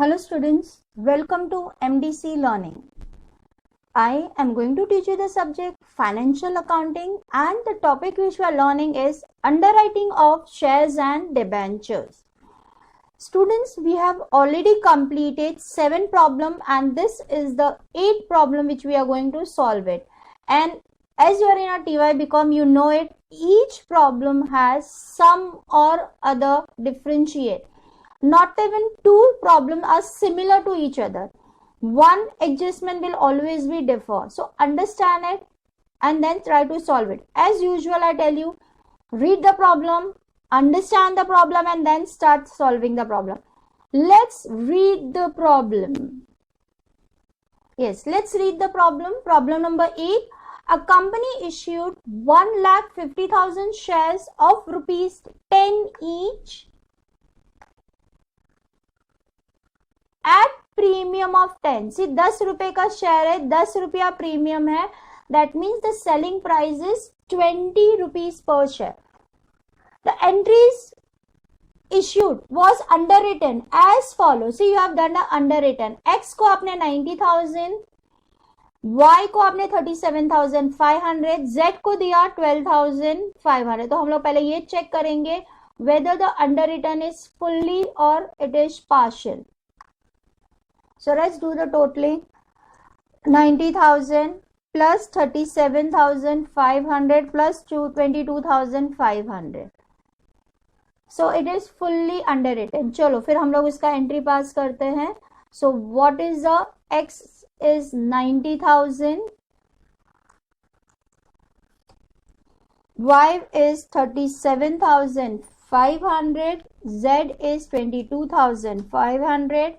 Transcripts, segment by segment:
Hello students, welcome to MDC Learning. I am going to teach you the subject Financial Accounting, and the topic which we are learning is Underwriting of Shares and Debentures. Students, we have already completed 7 problem and this is the 8th problem which we are going to solve it. And as you are in a TY BCom, you know it, each problem has some or other differentiate. Not even two problems are similar to each other. One adjustment will always be differ. So understand it and then try to solve it. As usual, I tell you, read the problem, understand the problem, and then start solving the problem. Let's read the problem. Yes, let's read the problem. Problem number 8. A company issued 1,50,000 shares of rupees 10 each at premium of 10. See, 10 रुपए का share है, 10 रुपया premium है. That means the selling price is 20 rupees per share. The entries issued was underwritten as follows. See, you have done the underwritten. X को आपने 90,000, Y को आपने 37,500, Z को दिया 12,500. तो हम लोग पहले ये चेक करेंगे whether the underwritten is fully or it is partial. So let's do the totaling. 90,000 plus 37,500 plus 22,500. So it is fully underwritten. चलो फिर हम लोग इसका एंट्री पास करते हैं. So what is the X is 90,000, Y is 37,500, Z is 22,500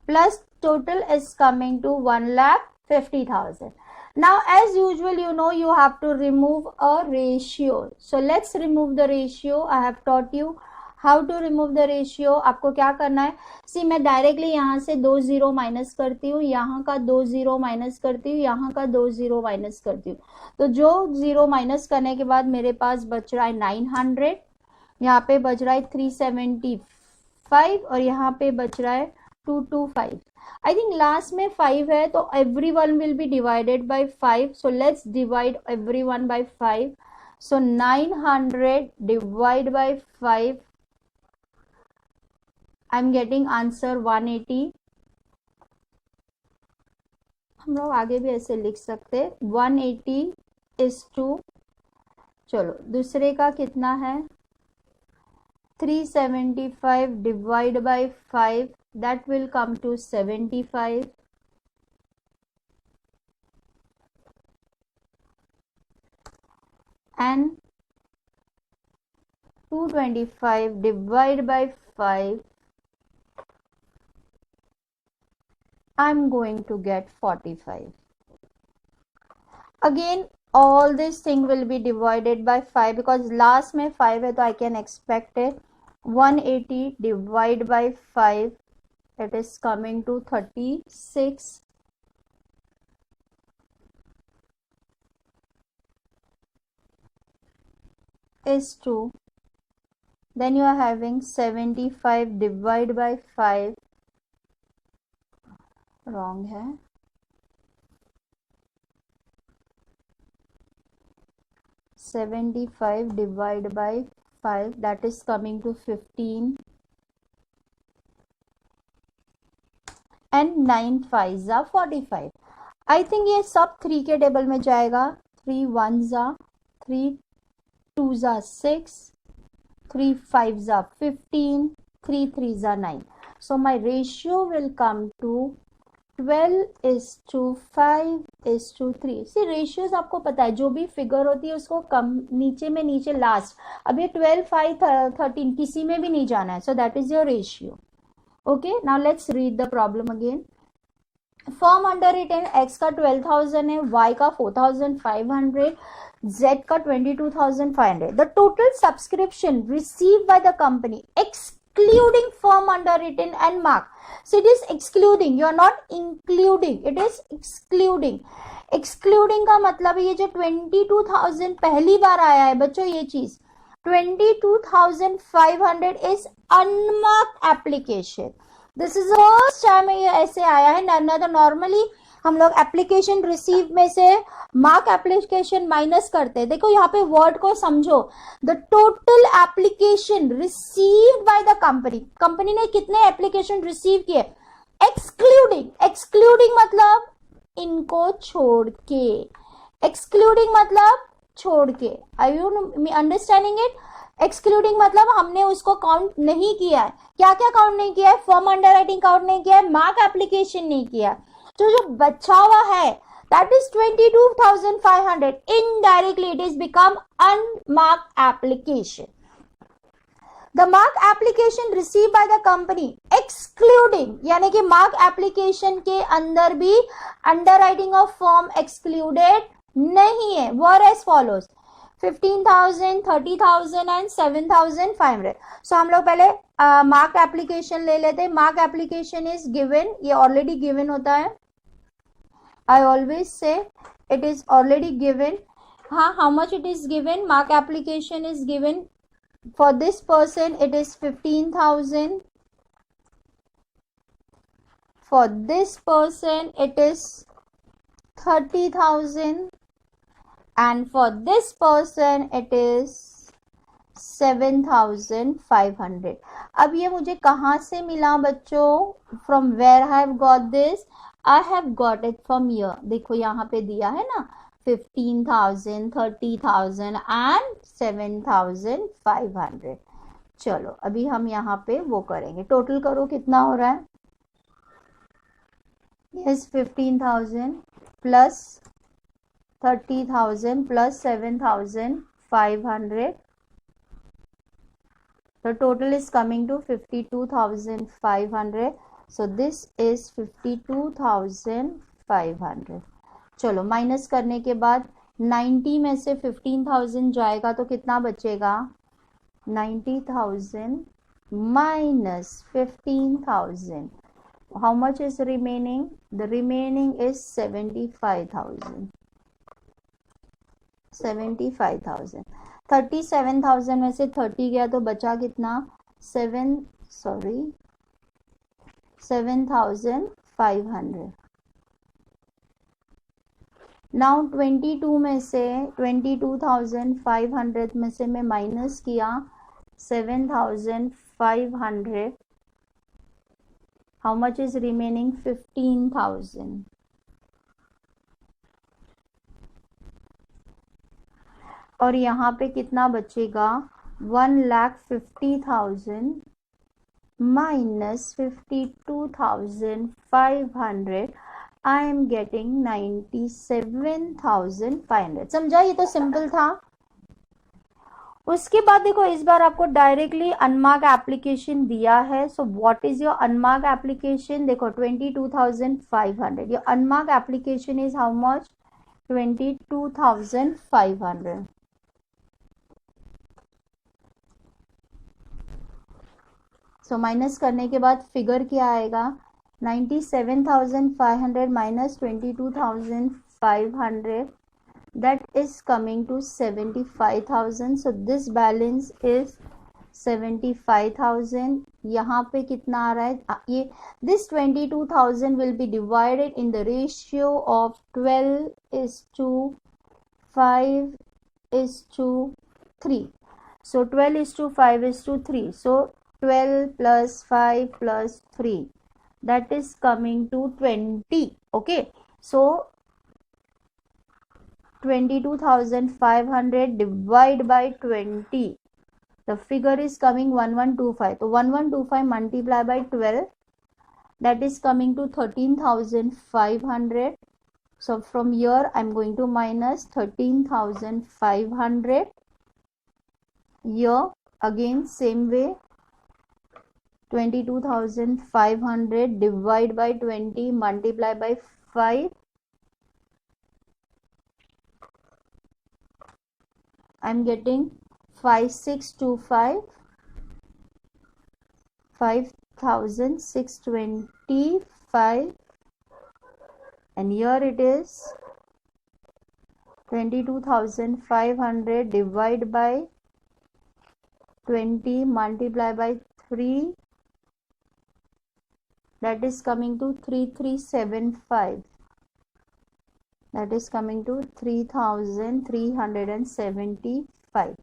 plus total is coming to 1,50,000. Now as usual, you know you have to remove a ratio. So let's remove the ratio. I have taught you how to remove the ratio. आपको क्या करना है? See, मैं directly यहाँ से 2 0 minus करती हूँ, यहाँ का 2 0 माइनस करती हूँ, यहाँ का 2 0 माइनस करती हूँ. तो जो 0 माइनस करने के बाद मेरे पास बच रहा है 900, यहाँ पे बच रहा है 375 और यहाँ पे बच रहा है 225. I think last में 5 है तो everyone will be divided by 5. So let's divide everyone by 5. So 900 divide by 5. I'm getting answer 180. हम लोग आगे भी ऐसे लिख सकते. 180 is to, चलो दूसरे का कितना है? 375 divide by 5. That will come to 75. And 225 divided by 5. I'm going to get 45. Again, all this thing will be divided by 5 because last में 5 है तो I can expect it. 180 divided by 5. It is coming to 36. Is 2. Then you are having 75 divided by 5. Wrong है. $75 divided by 5, that is coming to 15. And 9 5s are 45. I think ये सब 3 के table में जाएगा. 3 1s are 3 2s are 6, 3 5s are 15, 3 3s are 9. So my ratio will come to 12:5:3. See, ratios आपको पता है, जो भी फिगर होती है उसको कम नीचे में नीचे लास्ट. अब ये 12 5 13 किसी में भी नहीं जाना है. So that is your ratio. Okay, now let's read the problem again. Firm underwritten, X का 12,000 है, Y का 4,500, Z का 22,500. The total subscription received by the company excluding firm underwritten and mark. So it is excluding, you are not including, it is excluding. Excluding का मतलब ये जो 22,000 पहली बार आया है बच्चों, ये चीज 22,500 is unmarked application. This is first time ये ऐसे आया है ना। तो नॉर्मली हम लोग एप्लीकेशन रिसीव में से मार्क एप्लीकेशन माइनस करते हैं। देखो यहाँ पे वर्ड को समझो, the total application received by the company, company ने कितने एप्लीकेशन रिसीव किए, एक्सक्लूडिंग, एक्सक्लूडिंग मतलब इनको छोड़ के, एक्सक्लूडिंग मतलब छोड़ के, are you understanding it? Excluding मतलब हमने उसको काउंट नहीं किया है। क्या क्या काउंट नहीं किया है? फर्म अंडरराइटिंग काउंट नहीं किया है, मार्क एप्लीकेशन नहीं किया। तो जो बचा हुआ है that is 22,500, indirectly it is become unmarked application. The mark application received by the company excluding, यानी कि mark application के अंदर भी underwriting of firm excluded नहीं है, were as follows 15,000, 30,000 and 7,500. So हम लोग पहले mark application ले लेते हैं. Mark application is given, ये already given होता है. I always say it is already given. हाँ, how much it is given? Mark application is given. For this person it is 15,000. For this person it is 30,000. And for this person it is 7,500. अब ये मुझे कहाँ से मिला बच्चों? From where I have got this? I have got it from here. देखो यहाँ पे दिया है ना 15,000, 30,000 and 7,500. चलो अभी हम यहाँ पे वो करेंगे, टोटल करो कितना हो रहा है. Yes, 15,000 plus 30,000 plus 7,500. The total is coming to 52,500. So this is 52,500. चलो माइनस करने के बाद 90 में से 15,000 जाएगा तो कितना बचेगा? 90,000 minus 15,000. How much is remaining? The remaining is 75,000. 75,000. 37,000 में से 30 गया तो बचा कितना? 7,500. Now 22 में से 22,500 में से मैं माइनस किया 7,500. How much is remaining? 15,000. और यहाँ पे कितना बचेगा? 1,50,000 minus 52,500. I am getting 97,500. समझा? ये तो सिंपल था. उसके बाद देखो इस बार आपको डायरेक्टली अनमार्क एप्लीकेशन दिया है. So what is your unmark application? देखो 22,500. Your unmark application is how much? 22,500. So minus करने के बाद फिगर क्या आएगा? 97,500 minus 22,500. That is coming to 75,000. So this balance is 75,000. यहाँ पे कितना आ रहा है? ये this 22,000 will be divided in the ratio of 12:5:3. So 12:5:3. So 12 plus 5 plus 3. That is coming to 20. Okay, so 22,500 divided by 20. The figure is coming 1125. So 1125 multiplied by 12. That is coming to 13,500. So from here I am going to minus 13,500. Here again same way. 22,500 divided by 20 multiplied by 5. I'm getting 5,625. 5,625. And here it is 22,500 divided by 20 multiplied by 3. that is coming to 3375. That is coming to 3375.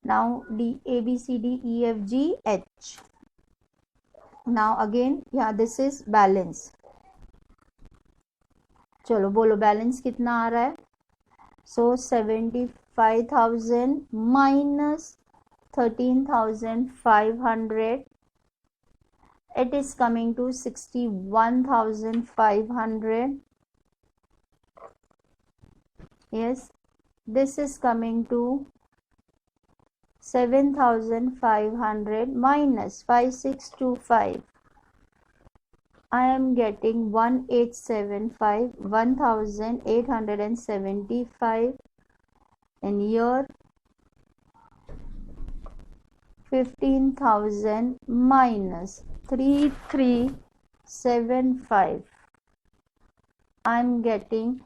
Now D, A, B, C, D, E, F, G, H. Now again, yeah, this is balance. चलो बोलो balance कितना आ रहा है. So 75,000 minus 13,500. It is coming to 61,500. Yes, this is coming to 7,500 minus 5625. I am getting 1875, 1875, and here 15,000 minus 3375. I am getting,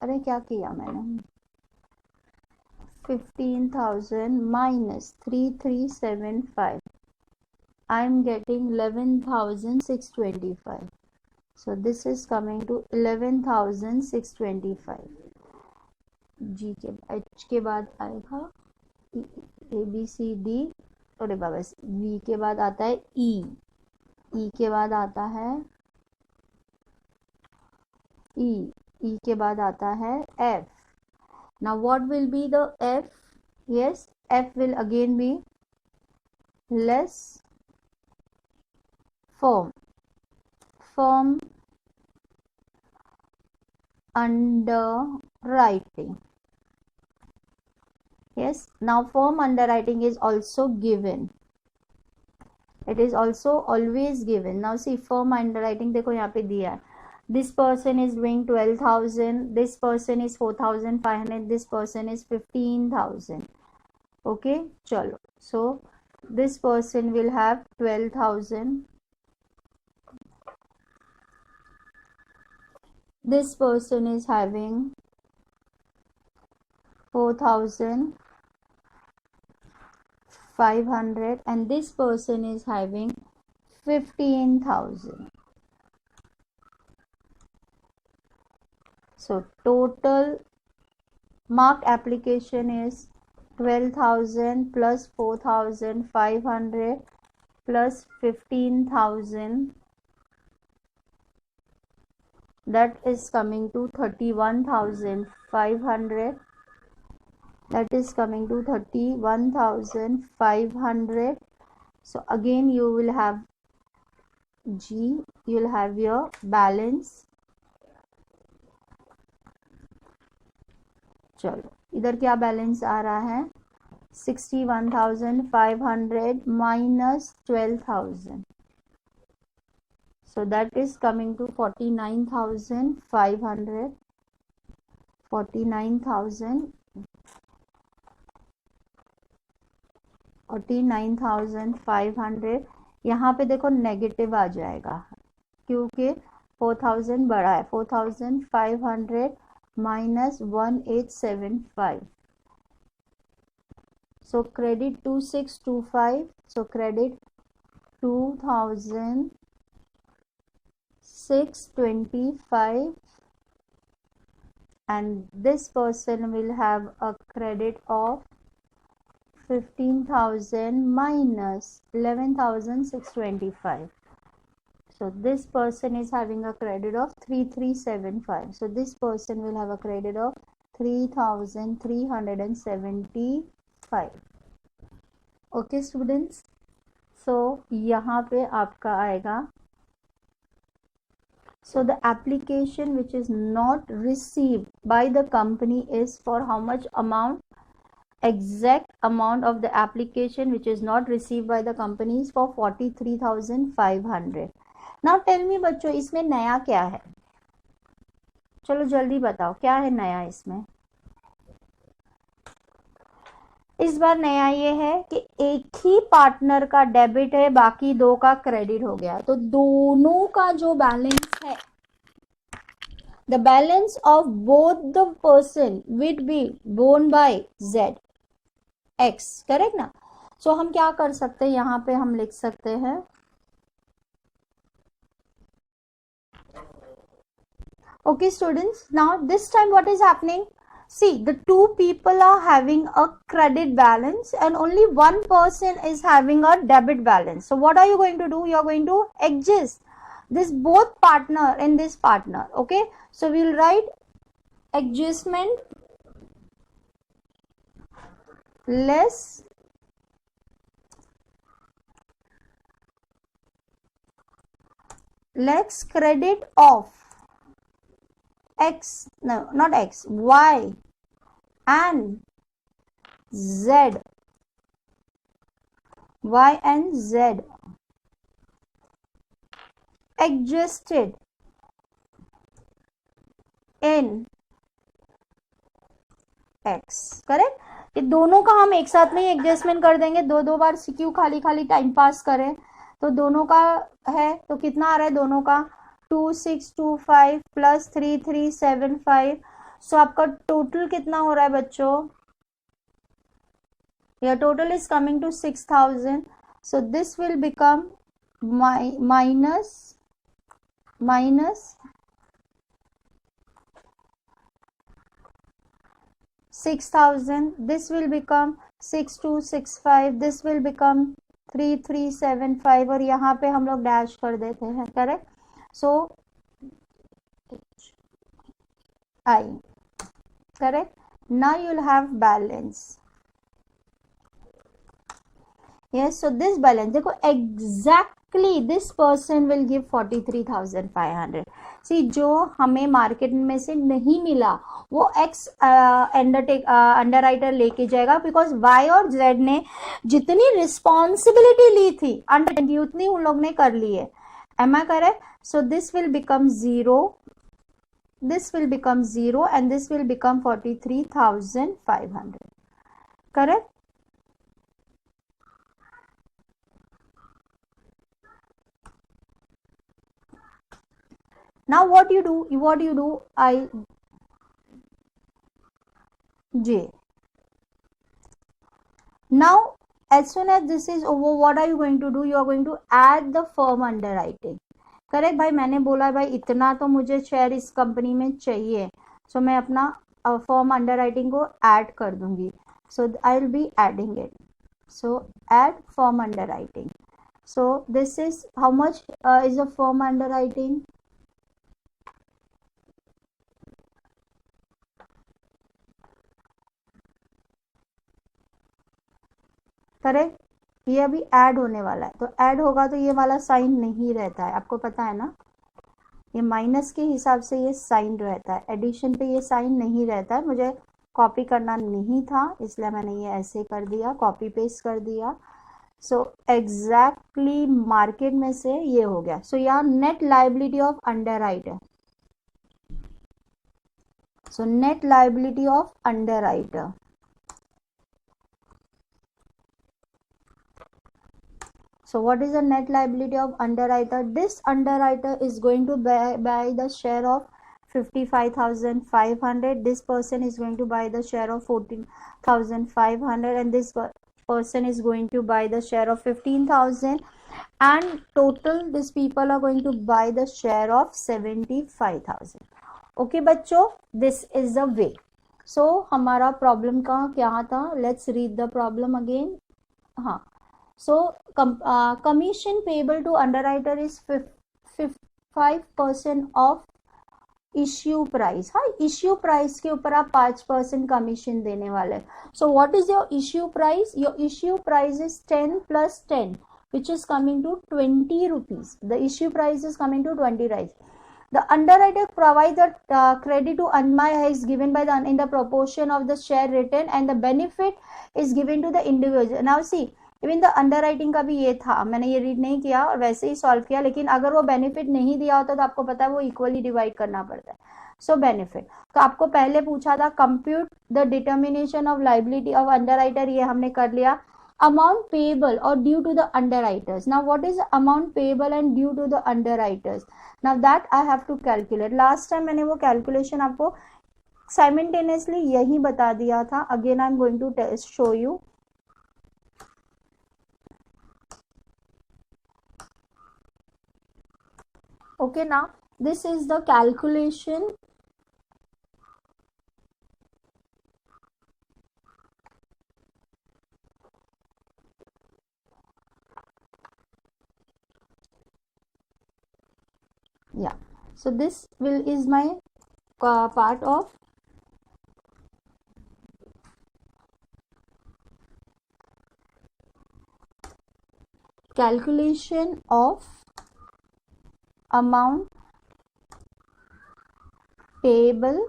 अरे क्या किया मैंने, 15,000 minus 3375. I am getting 11,625. So this is coming to 11,625. G के H के बाद आएगा A B C D, अरे बाबा, V के बाद आता है E, E के बाद आता है E, E के बाद आता है F. Now what will be the F? Yes, F will again be less firm underwriting. Yes, now firm underwriting is also given. It is also always given. Now see, firm underwriting देखो यहाँ पे दिया है. This person is doing 12,000. This person is 4,500. This person is 15,000. Okay, चलो. So this person will have 12,000. This person is having 4,500 and this person is having 15,000. So total marked application is 12,000 plus 4,500 plus 15,000. That is coming to 31,500. That is coming to 31,500. So again you will have G, you will have your balance. चलो इधर क्या balance आ रहा है, 61,500 minus 12,000. So that is coming to 49,500. 49,500. यहाँ पे देखो negative आ जाएगा क्योंकि 4,000 बड़ा है. 4,500 minus 1875. So credit 2625. So credit 2,625 and this person will have a credit of 15,000 minus 11,625. So this person is having a credit of 3,375. So this person will have a credit of 3,375. Okay students. So यहाँ पे आपका आएगा. So the application which is not received by the company is for how much amount? Exact amount of the application which is not received by the company is for 43,500. Now tell me बच्चों, इसमें नया क्या है? चलो जल्दी बताओ क्या है नया इसमें. इस बार नया ये है कि एक ही पार्टनर का डेबिट है, बाकी दो का क्रेडिट हो गया. तो दोनों का जो बैलेंस है, the balance of both the person will be borne by Z X. Correct ना. सो हम क्या कर सकते हैं, यहाँ पे हम लिख सकते हैं Okay, students, now this time what is happening? See, the two people are having a credit balance and only one person is having a debit balance. So what are you going to do? You are going to adjust this both partner in this partner. Okay, so we will write adjustment less credit of x, no, not x, y and z, y and z adjusted in x. Correct? ये दोनों का हम एक साथ में ही adjustment कर देंगे, दो दो बार क्यों खाली खाली टाइम पास करें. तो दोनों का है तो कितना आ रहा है दोनों का 2625 प्लस 3375. सो आपका टोटल कितना हो रहा है बच्चों? Your total is coming to 6000. So this will become minus 6000. This will become 6265. This will become 3375 और यहाँ पे हम लोग डैश कर देते हैं. Correct? So I, correct? Now you'll have balance. Yes, so this balance, देखो exactly this person will give 43,500. See, जो हमें मार्केट में से नहीं मिला वो एक्स अंडरराइटर लेके जाएगा, बिकॉज वाई और जेड ने जितनी रिस्पॉन्सिबिलिटी ली थी अंडर उतनी उन लोग ने कर ली है. Am I correct? So this will become 0, this will become 0 and this will become 43,500. Correct? Now what you do? I J. Now as soon as this is over, what are you going to do? You are going to add the firm underwriting. Correct भाई, मैंने बोला भाई इतना तो मुझे share इस company में चाहिए, सो मैं अपना फॉर्म अंडरराइटिंग को ऐड कर दूंगी. So I will be adding it. So add form underwriting. So this is how much is a form underwriting? Correct? ये अभी ऐड होने वाला है, तो ऐड होगा तो ये वाला साइन नहीं रहता है, आपको पता है ना. ये माइनस के हिसाब से ये साइन रहता है, एडिशन पे ये साइन नहीं रहता है. मुझे कॉपी करना नहीं था इसलिए मैंने ये ऐसे कर दिया, कॉपी पेस्ट कर दिया. सो एग्जैक्टली मार्केट में से ये हो गया. सो यहाँ net liability of underwriter. So net liability of underwriter. So what is the net liability of underwriter? This underwriter is going to buy the share of 55,500. This person is going to buy the share of 14,500 and this person is going to buy the share of 15,000 and total these people are going to buy the share of 75,000. Okay बच्चों, this is the way. So हमारा problem का क्या था? Let's read the problem again. हाँ, so commission payable to underwriter is 5% of issue price. हाँ, issue price के ऊपर आप 5% कमीशन देने वाले. So what is your issue price? Your issue price is 10 plus 10 which is coming to 20 rupees. The issue price is coming to 20 rupees. The underwriter provides the credit to Anmaya is given by the in the proportion of the share written and the benefit is given to the individual. Now see, even the underwriting का भी ये था, मैंने ये read नहीं किया और वैसे ही सॉल्व किया, लेकिन अगर वो बेनिफिट नहीं दिया होता तो आपको पता है वो इक्वली डिवाइड करना पड़ता है. सो बेनिफिट तो आपको पहले पूछा था compute the determination of liability of underwriter, ये हमने कर लिया. अमाउंट पेएबल और due to the underwriters. Now what is amount payable and due to the underwriters? Now that I have to calculate. Last time मैंने वो calculation आपको simultaneously यही बता दिया था. Again I am going to show you. Okay, now This is the calculation yeah. So this will is my part of calculation of amount payable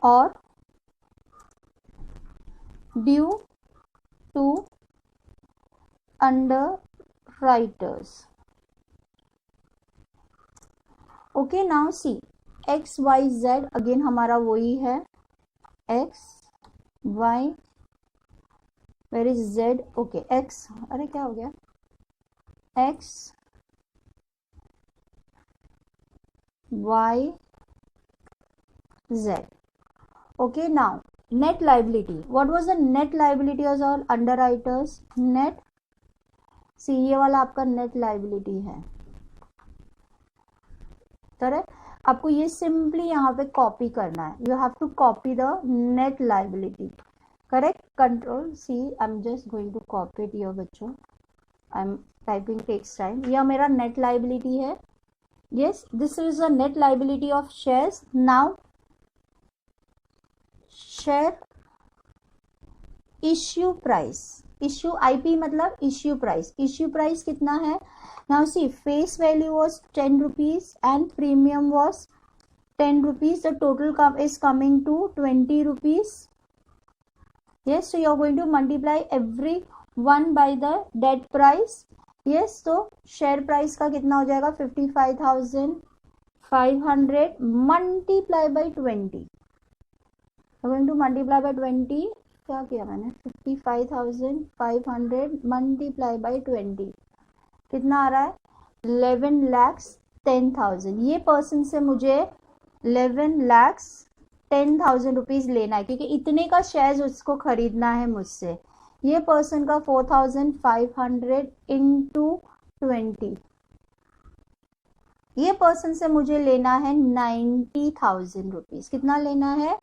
or due to underwriters. Okay, now see x y z again हमारा वही है x y where is z. Okay x, अरे क्या हो गया, x y z. Okay, now net liability. What was the net liability of all underwriters? Net, सी ये वाला आपका नेट लाइबिलिटी है. करेक्ट, आपको ये सिंपली यहाँ पे कॉपी करना है. You have to copy the net liability. Correct, control C, I am just going to copy it your बच्चों. I am typing takes time. यह मेरा नेट लाइबिलिटी है. Yes, this is the net liability of shares. Now share issue price, issue IP मतलब issue price. Issue price कितना है? Now see face value was 10 rupees and premium was 10 rupees. The total is coming to 20 rupees. Yes, so you are going to multiply every one by the date price. Yes, तो share price का कितना हो जाएगा? 55,500 multiply by 20. Going to multiply by 20. क्या किया मैंने? 55,500 multiply by 20 कितना आ रहा है? 11,10,000. ये पर्सन से मुझे 11,10,000 रुपीज लेना है क्योंकि इतने का शेयर उसको खरीदना है मुझसे. ये पर्सन का 4,500 इंटू 20. ये पर्सन से मुझे लेना है 90,000 रुपीज. कितना लेना है?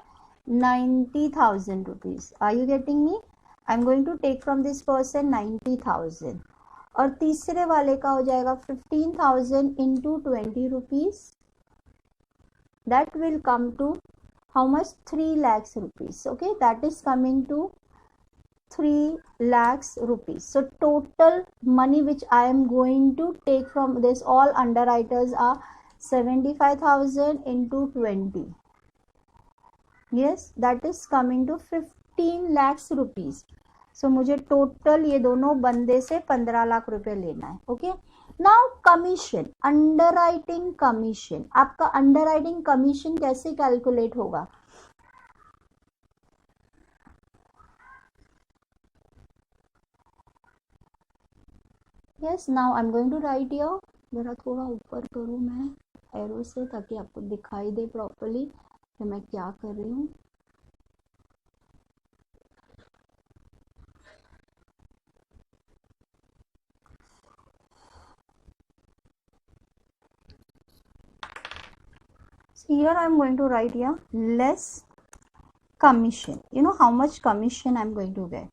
90,000 rupees. Are you getting me? I'm going to take from this person 90,000. और तीसरे वाले का हो जाएगा 15,000 into 20 rupees. That will come to how much? 3 lakhs rupees. Okay, that is coming to 3 lakhs rupees. So total money which I am going to take from this all underwriters are 75,000 into 20. Yes, that is coming to 15 lakhs rupees. So मुझे total ये दोनों बंदे से 15 लाख रुपए लेना है. Okay, now commission, underwriting commission. आपका underwriting commission कैसे कैलकुलेट होगा? Yes, now I am going to write your, जरा थोड़ा ऊपर करूँ मैं एरो से ताकि आपको दिखाई दे प्रॉपरली कि मैं क्या कर रही हूँ. Here I am going to write here less commission. You know how much commission I am going to get.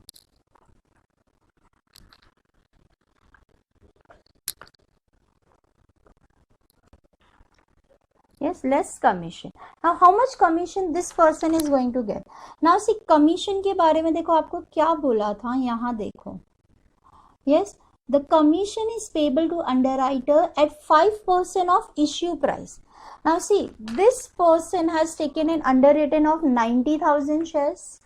Yes, less commission. Now how much commission this person is going to get? Now see commission के बारे में देखो आपको क्या बोला था, यहाँ देखो. Yes, the commission is payable to underwriter at 5% of issue price. Now see, this person has taken an underwritten of 90,000 shares.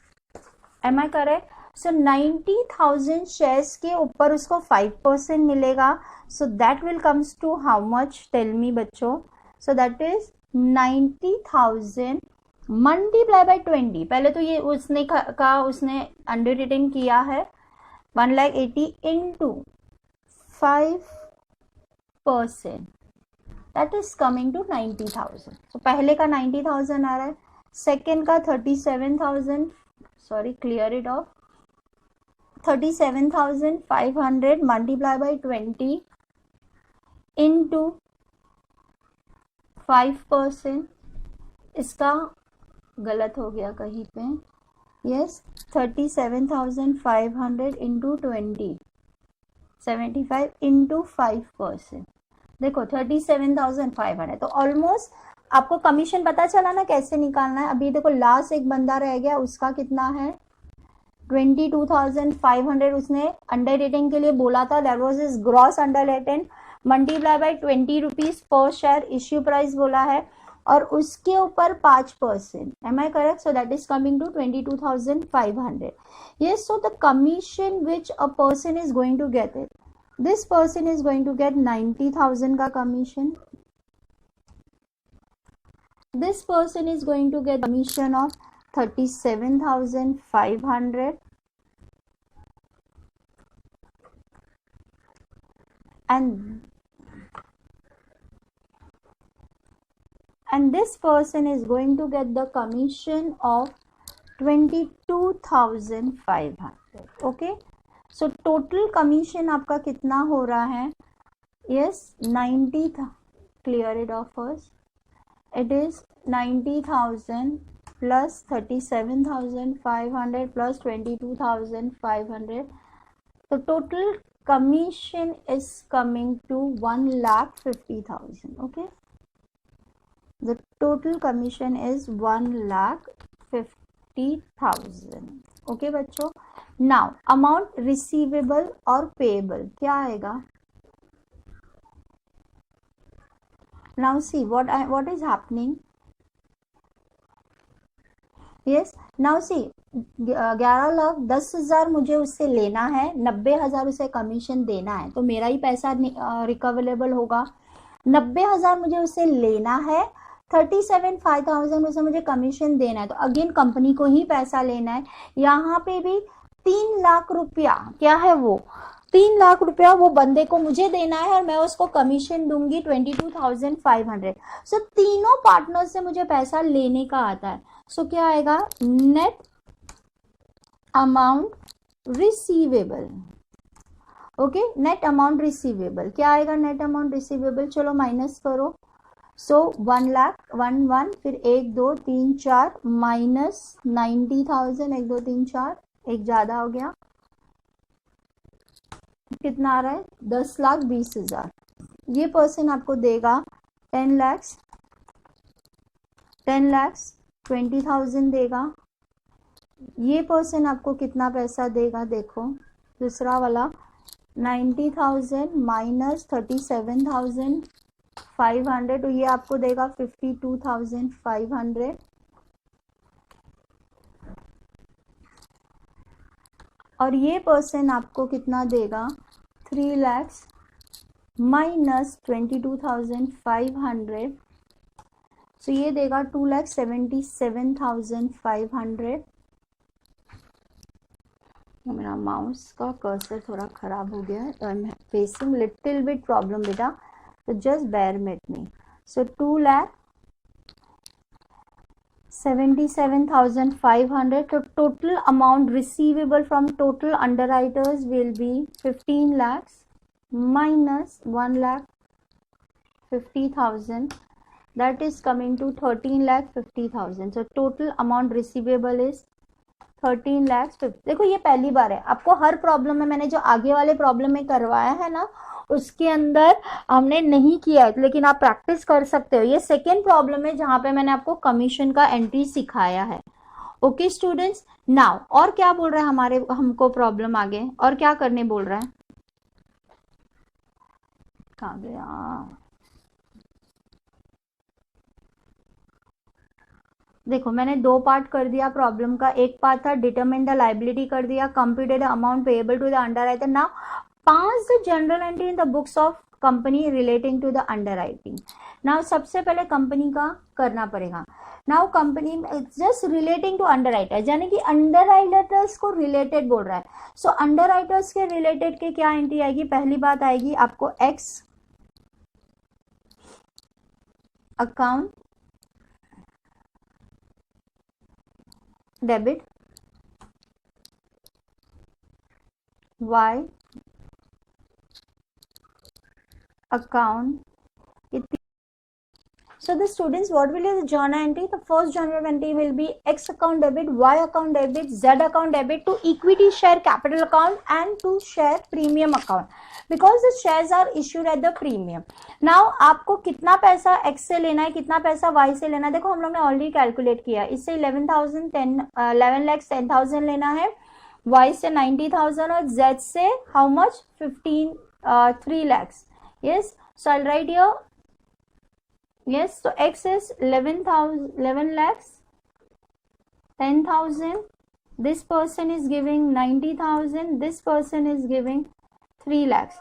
Am I correct? So 90,000 shares के ऊपर उसको 5% मिलेगा. So that will comes to how much? Tell me बच्चों. So that is 90,000 multiply by 20. पहले तो ये उसने उसने अंडररिटन किया है 1,80,000 into 5%. That is coming to 90,000. तो पहले का 90,000 आ रहा है, सेकेंड का 37,000, sorry clear it of, 37,500 multiply by 20 into 5%, इसका गलत हो गया कहीं पे, यस 37,500 इंटू 75 इंटू 5%, देखो 37,500, तो ऑलमोस्ट आपको कमीशन पता चला ना कैसे निकालना है। अभी देखो लास्ट एक बंदा रह गया, उसका कितना है 22,500, उसने अंडर रेटिंग के लिए बोला था, that was his gross underwriting, multiply by 20 rupees per share issue price बोला है, और उसके ऊपर 5%, am I correct? So that is coming to 22,500. yes, so the commission which a person is going to get it, this person is going to get 90,000 का commission, this person is going to get commission of 37,500, and this person is going to get the commission of 22,500. okay, so total commission आपका कितना हो रहा है? yes, 90, clear it off first, it is 90,000 plus 37,500 plus 22,500, the total commission is coming to 1,50,000. okay, the total commission is 1,50,000. okay बच्चों, now amount receivable और payable क्या आएगा? now see what is happening. yes, now see 11,10,000 मुझे उससे लेना है, 90,000 उसे commission देना है, तो मेरा ही पैसा रिकवरेबल होगा। 90,000 मुझे उससे लेना है, 37,500 उसे मुझे कमीशन देना है, तो अगेन कंपनी को ही पैसा लेना है। यहाँ पे भी 3 लाख रुपया क्या है, वो 3 लाख रुपया वो बंदे को मुझे देना है, और मैं उसको कमीशन दूंगी 22,500। सो तीनों पार्टनर से मुझे पैसा लेने का आता है। सो क्या आएगा? Net amount receivable. Okay, net amount receivable क्या आएगा? नेट अमाउंट रिसीवेबल, चलो माइनस करो। सो 1 लाख 1 फिर 1 2 3 4 माइनस 90,000, 1 2 3 4, एक ज्यादा हो गया, कितना आ रहा है? 10,20,000। ये पर्सन आपको देगा 10,20,000 देगा। ये पर्सन आपको कितना पैसा देगा? देखो दूसरा वाला 90,000 माइनस 37,500, तो ये आपको देगा 52,500। और ये पर्सन आपको कितना देगा? 3 लाख माइनस 22,500, सो ये देगा 2,77,500। मेरा माउस का कर्सर थोड़ा खराब हो गया है, तो I am facing little bit problem बेटा, तो जस्ट बेयर विथ मी। सो 2,77,500, तो total amount receivable from total underwriters will be 15 lakh minus 1,50,000, that is coming to 13,50,000. so total amount receivable is 13,50,000. देखो ये पहली बार है, आपको हर प्रॉब्लम में, मैंने जो आगे वाले प्रॉब्लम में करवाया है ना, उसके अंदर हमने नहीं किया है, लेकिन आप प्रैक्टिस कर सकते हो। ये सेकेंड प्रॉब्लम है जहां पे मैंने आपको कमीशन का एंट्री सिखाया है। ओके स्टूडेंट्स, नाउ और क्या बोल रहा है हमको प्रॉब्लम आगे, और क्या करने बोल रहा है? कहाँ गया? देखो मैंने 2 पार्ट कर दिया प्रॉब्लम का। एक पार्ट था डिटरमिन द लायबिलिटी कर दिया, computed amount payable to the underwriter. Now pass the journal entry in the books of company relating to the underwriting. Now सबसे पहले कंपनी का करना पड़ेगा। Now company just relating to underwriter, यानी कि underwriters को रिलेटेड बोल रहा है। सो अंडरराइटर्स के रिलेटेड के क्या एंट्री आएगी? पहली बात आएगी आपको X account debit, Y account. So the students, what will be the journal entry? The first journal entry will be X account debit, Y account debit, Z account debit to equity share capital account and to share premium account, because the shares are issued at the premium. Now आपको कितना पैसा X से लेना है, कितना पैसा Y से लेना है, देखो हम लोग ने ऑलरेडी कैलकुलेट किया. इससे 11,10,000 लेना है, Y से 90,000 और Z से how much? 3 lakhs. Yes, so I'll write here. Yes, so X is 11 lakhs, 10,000. This person is giving 90,000. This person is giving 3 lakhs.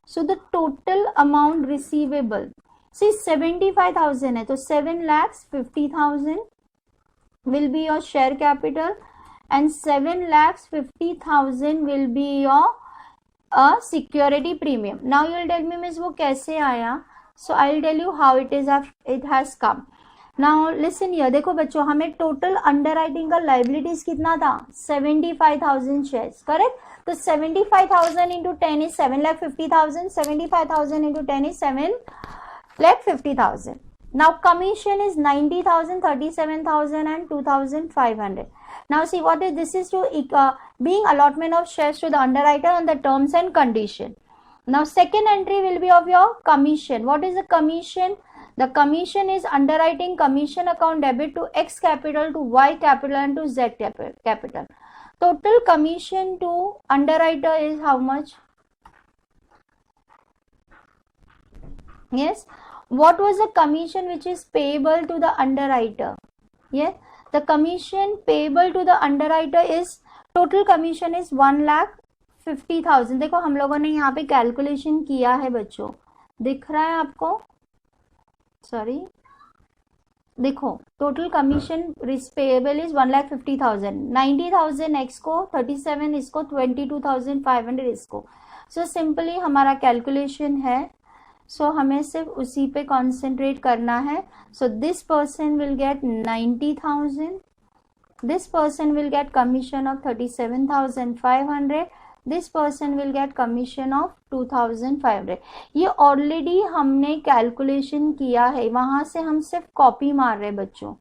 So the total amount receivable, see 75,000 है, तो 7,50,000 will be your share capital and 7,50,000 will be your security premium. Now you will tell me, Miss, वो कैसे आया? So I will tell you how it has come. Now listen here, देखो बच्चों, हमें total underwriting का liabilities कितना था? 75,000 shares, correct? तो 75,000 into 10 is 7,50,000. 75,000 into 10 is 7,50,000. Now commission is 90,000, 37,000 and 2,500. Now see what is this? Is to being allotment of shares to the underwriter on the terms and condition. Now second entry will be of your commission. What is the commission? The commission is underwriting commission account debit to X capital, to Y capital and to Z capital. Total commission to underwriter is how much? Yes. What was the commission which is payable to the underwriter? Yeah. The commission payable to the underwriter is, total commission is 1,50,000. देखो हम लोगों ने यहाँ पे calculation किया है बच्चों, दिख रहा है आपको? सॉरी, देखो total commission payable is 1,50,000. 90,000 x को, 37 इसको, 22,500 इसको. सो सिंपली हमारा कैलकुलेशन है, सो हमें सिर्फ उसी पे कॉन्सेंट्रेट करना है. So this person will get 90,000. This person will get commission of 37,500. This person will get commission of 2,500. ये ऑलरेडी हमने कैलकुलेशन किया है, वहां से हम सिर्फ कॉपी मार रहे बच्चों.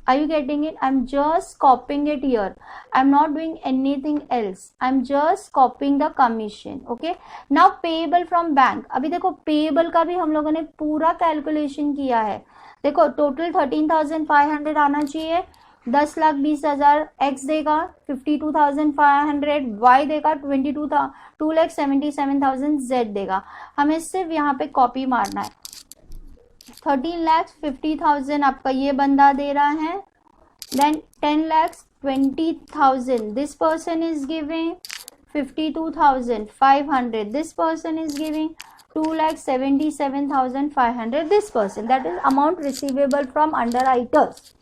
Are you getting it? I'm just copying it here. I'm not doing anything else. I'm just copying the commission. Okay. Now payable from bank. अभी देखो payable का भी हम लोगों ने पूरा कैलकुलेशन किया है. देखो टोटल 13,500 आना चाहिए. 10,20,000 X देगा 52,500, Y देगा 2,77,000, Z देगा. हमें सिर्फ यहाँ पे कॉपी मारना है. 13,50,000 आपका ये बंदा दे रहा है. Then 10,20,000 this person is giving. 52,500 this person is giving. 2,77,500 this person. That is amount receivable from underwriters.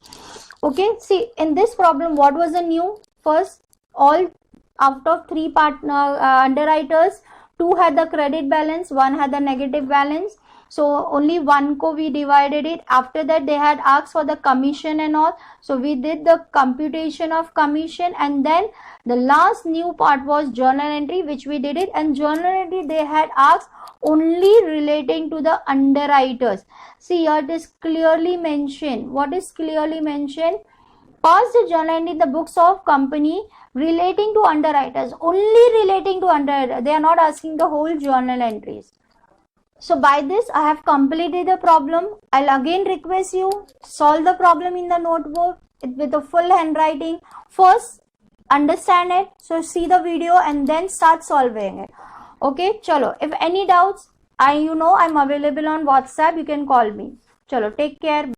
Okay, see in this problem what was the new? First, all out of 3 underwriters, 2 had the credit balance, 1 had the negative balance. So only 1 ko we divided it. After that they had asked for the commission and all, so we did the computation of commission, and then the last new part was journal entry, which we did it. And journal entry they had asked only relating to the underwriters. See here it is clearly mentioned. What is clearly mentioned? Pass the journal entry in the books of company relating to underwriters, only relating to underwriters. They are not asking the whole journal entries. So by this I have completed the problem. I'll again request you, solve the problem in the notebook with the full handwriting. First understand it, so see the video and then start solving it. Okay, chalo, if any doubts, I'm available on WhatsApp, you can call me. Chalo, take care.